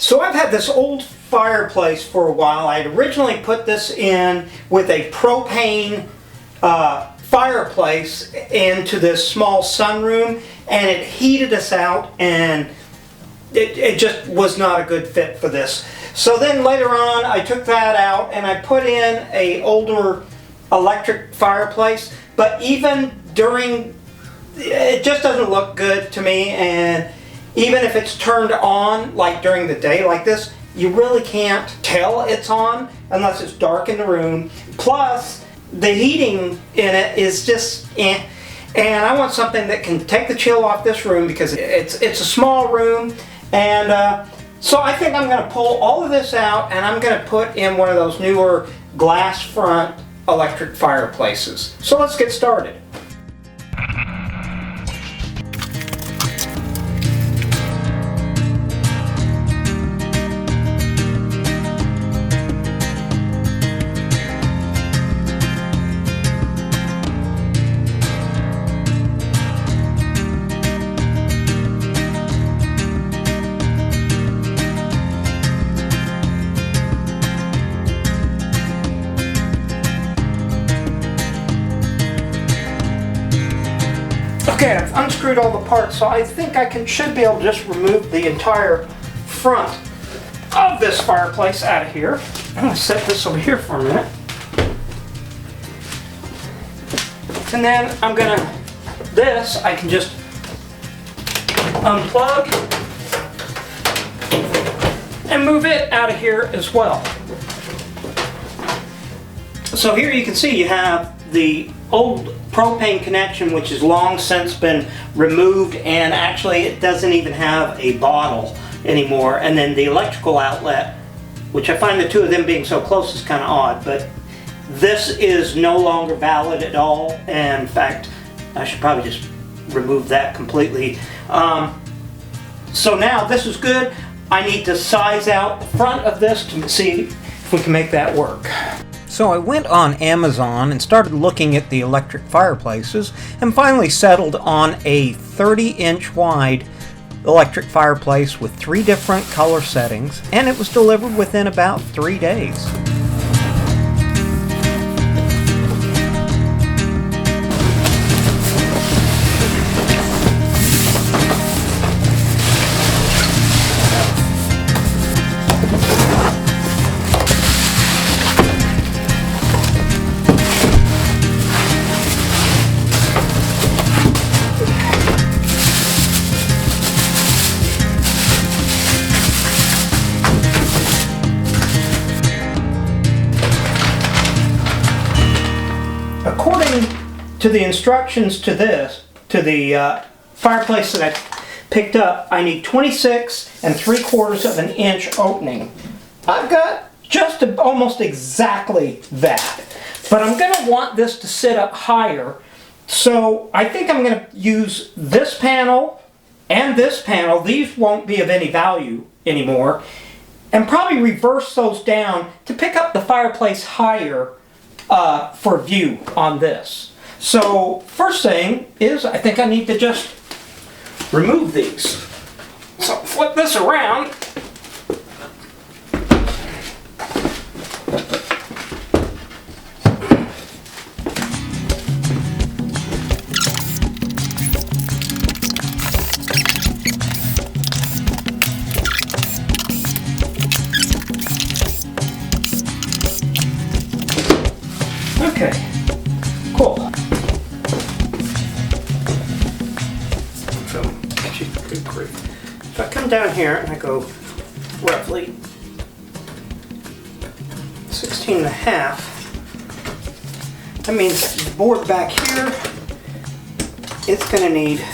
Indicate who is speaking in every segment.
Speaker 1: So I've had this old fireplace for a while. I had originally put this in with a propane fireplace into this small sunroom, and it heated us out, and it just was not a good fit for this. So then later on I took that out and I put in a older electric fireplace, but even during, it just doesn't look good to me, and even if it's turned on like during the day like this, you really can't tell it's on unless it's dark in the room. Plus the heating in it is just eh. And I want something that can take the chill off this room because it's a small room. And so I think I'm going to pull all of this out and I'm going to put in one of those newer glass front electric fireplaces. So let's get started. Okay, I've unscrewed all the parts, so I think I should be able to just remove the entire front of this fireplace out of here. I'm going to set this over here for a minute. And then I'm going to, I can just unplug and move it out of here as well. So here you can see you have the old propane connection, which has long since been removed, and actually it doesn't even have a bottle anymore. And then the electrical outlet, which I find the two of them being so close is kind of odd, but this is no longer valid at all. And in fact, I should probably just remove that completely. So now this is good. I need to size out the front of this to see if we can make that work. So I went on Amazon and started looking at the electric fireplaces and finally settled on a 30-inch wide electric fireplace with 3 different color settings, and it was delivered within about 3 days. According to the instructions to the fireplace that I picked up, I need 26 3/4 of an inch opening. I've got just almost exactly that, but I'm going to want this to sit up higher. So I think I'm going to use this panel and this panel. These won't be of any value anymore, and probably reverse those down to pick up the fireplace higher for view on this. So first thing is I think I need to just remove these. So flip this around. Okay, cool. So, good grief. So I come down here and I go roughly 16.5. That means the board back here, it's going to need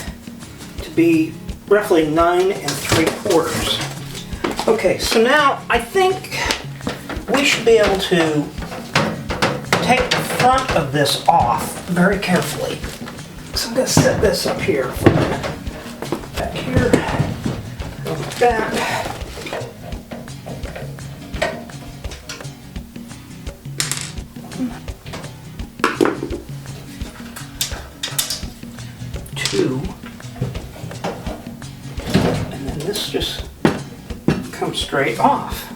Speaker 1: to be roughly 9 3/4. Okay, so now I think we should be able to take the front of this off very carefully. So I'm going to set this up here for a minute. Back here, like that. Two. And then this just comes straight off.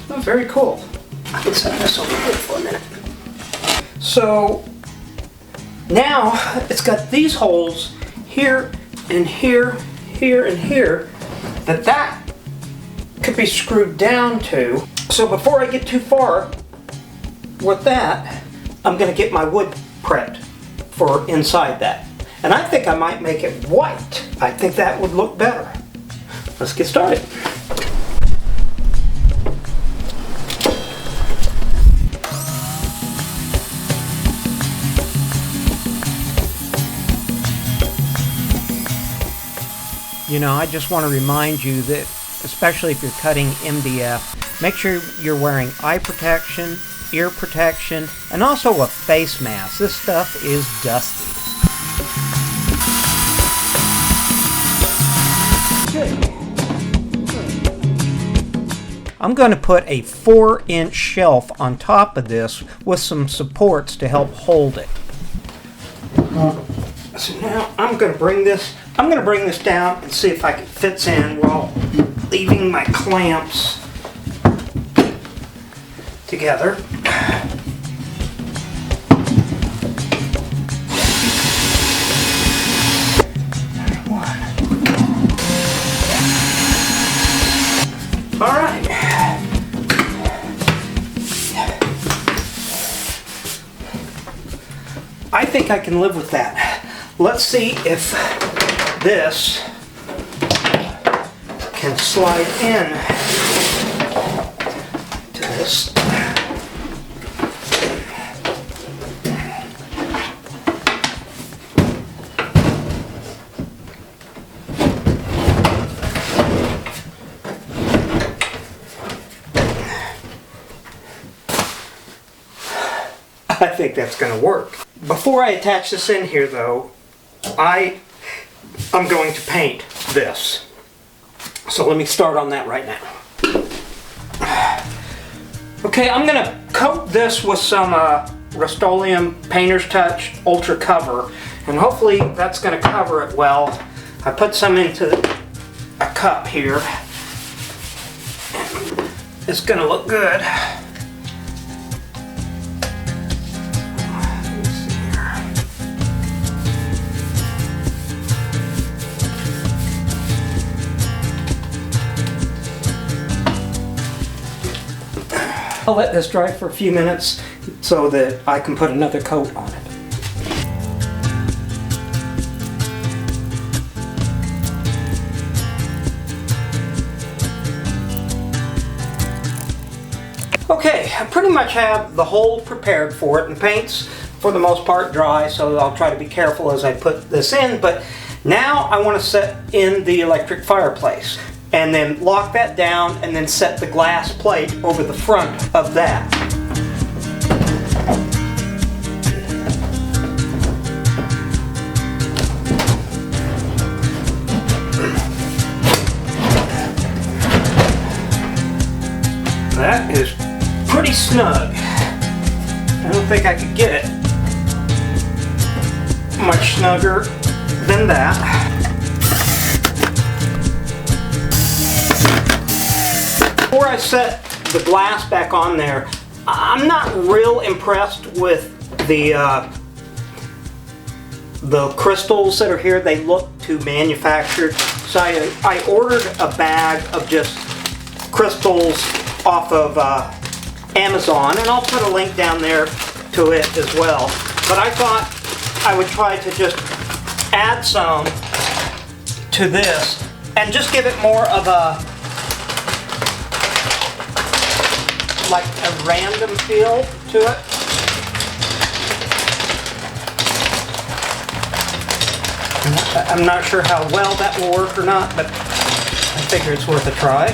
Speaker 1: Oh, very cool. I can set this over here for a minute. So now it's got these holes here and here, here and here that could be screwed down to. So before I get too far with that, I'm going to get my wood prepped for inside that. And I think I might make it white. I think that would look better. Let's get started. You know, I just want to remind you that, especially if you're cutting MDF, make sure you're wearing eye protection, ear protection, and also a face mask. This stuff is dusty. I'm going to put a 4-inch shelf on top of this with some supports to help hold it. So now I'm going to bring this down and see if it fits in while leaving my clamps together. All right. I think I can live with that. Let's see if this can slide in to this. I think that's going to work. Before I attach this in here though, I'm going to paint this. So let me start on that right now. Okay, I'm going to coat this with some Rust-Oleum Painter's Touch Ultra Cover, and hopefully that's going to cover it well. I put some into a cup here. It's going to look good. I'll let this dry for a few minutes so that I can put another coat on it. Okay, I pretty much have the hole prepared for it, and the paint's for the most part dry, so I'll try to be careful as I put this in. But now I want to set in the electric fireplace, and then lock that down, and then set the glass plate over the front of that. That is pretty snug. I don't think I could get it much snugger than that. Before I set the glass back on there, I'm not real impressed with the crystals that are here. They look too manufactured. So I ordered a bag of just crystals off of Amazon, and I'll put a link down there to it as well. But I thought I would try to just add some to this and just give it more of a random feel to it. I'm not sure how well that will work or not, but I figure it's worth a try.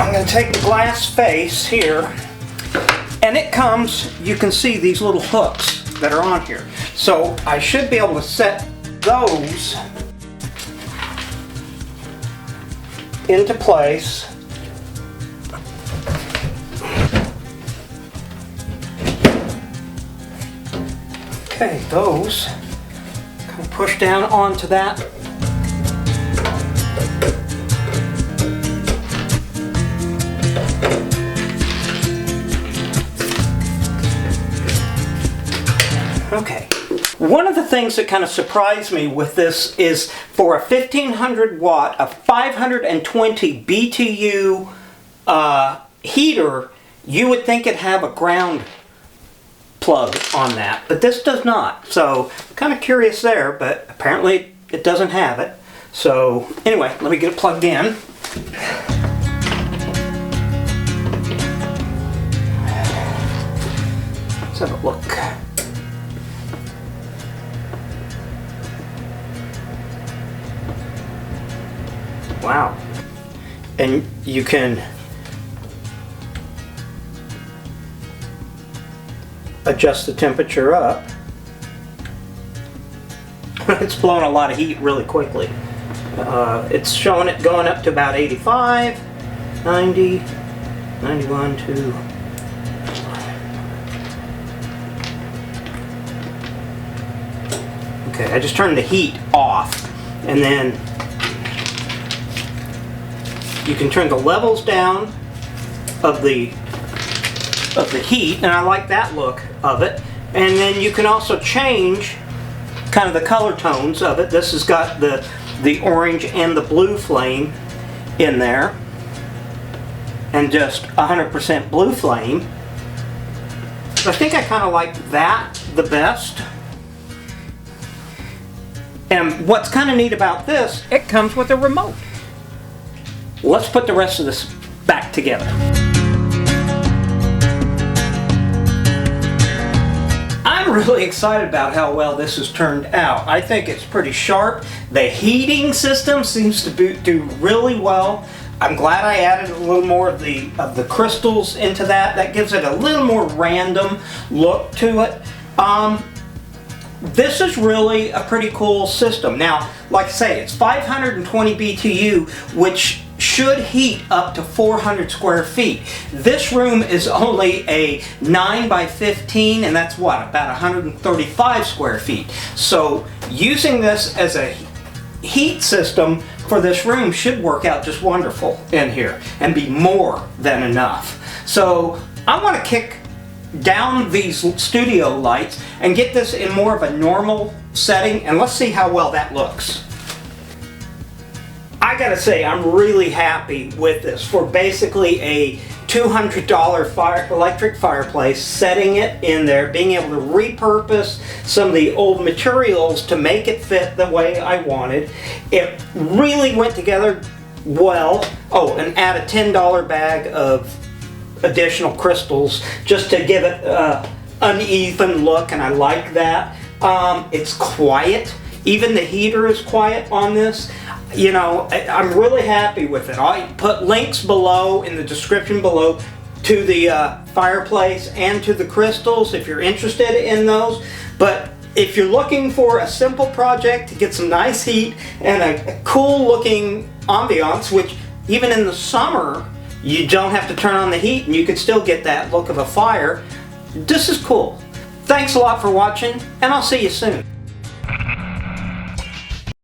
Speaker 1: I'm going to take the glass face here, and it comes, you can see these little hooks that are on here. So I should be able to set those into place. Okay, those kind of push down onto that. Okay. One of the things that kind of surprised me with this is for a 1500 watt, a 520 BTU heater, you would think it'd have a ground plug on that, but this does not. So kind of curious there, but apparently it doesn't have it. So anyway, let me get it plugged in. Let's have a look. Wow. And you can adjust the temperature up. It's blowing a lot of heat really quickly. It's showing it going up to about 85, 90, 91 to... Okay, I just turned the heat off, and then you can turn the levels down of the heat, and I like that look of it. And then you can also change kind of the color tones of it. This has got the orange and the blue flame in there, and just 100% blue flame. I think I kind of like that the best. And what's kind of neat about this, it comes with a remote. Let's put the rest of this back together. I'm really excited about how well this has turned out. I think it's pretty sharp. The heating system seems to do really well. I'm glad I added a little more of the crystals into that. That gives it a little more random look to it. This is really a pretty cool system. Now, like I say, it's 520 BTU, which should heat up to 400 square feet. This room is only a 9 by 15, and that's what, about 135 square feet. So using this as a heat system for this room should work out just wonderful in here and be more than enough. So I want to kick down these studio lights and get this in more of a normal setting, and let's see how well that looks. I gotta say, I'm really happy with this for basically a $200 electric fireplace, setting it in there, being able to repurpose some of the old materials to make it fit the way I wanted. It really went together well. Oh, and add a $10 bag of additional crystals just to give it an uneven look, and I like that. It's quiet. Even the heater is quiet on this. You know, I'm really happy with it. I'll put links below in the description below to the fireplace and to the crystals if you're interested in those. But if you're looking for a simple project to get some nice heat and a cool looking ambiance, which even in the summer you don't have to turn on the heat and you can still get that look of a fire, this is cool. Thanks a lot for watching, and I'll see you soon.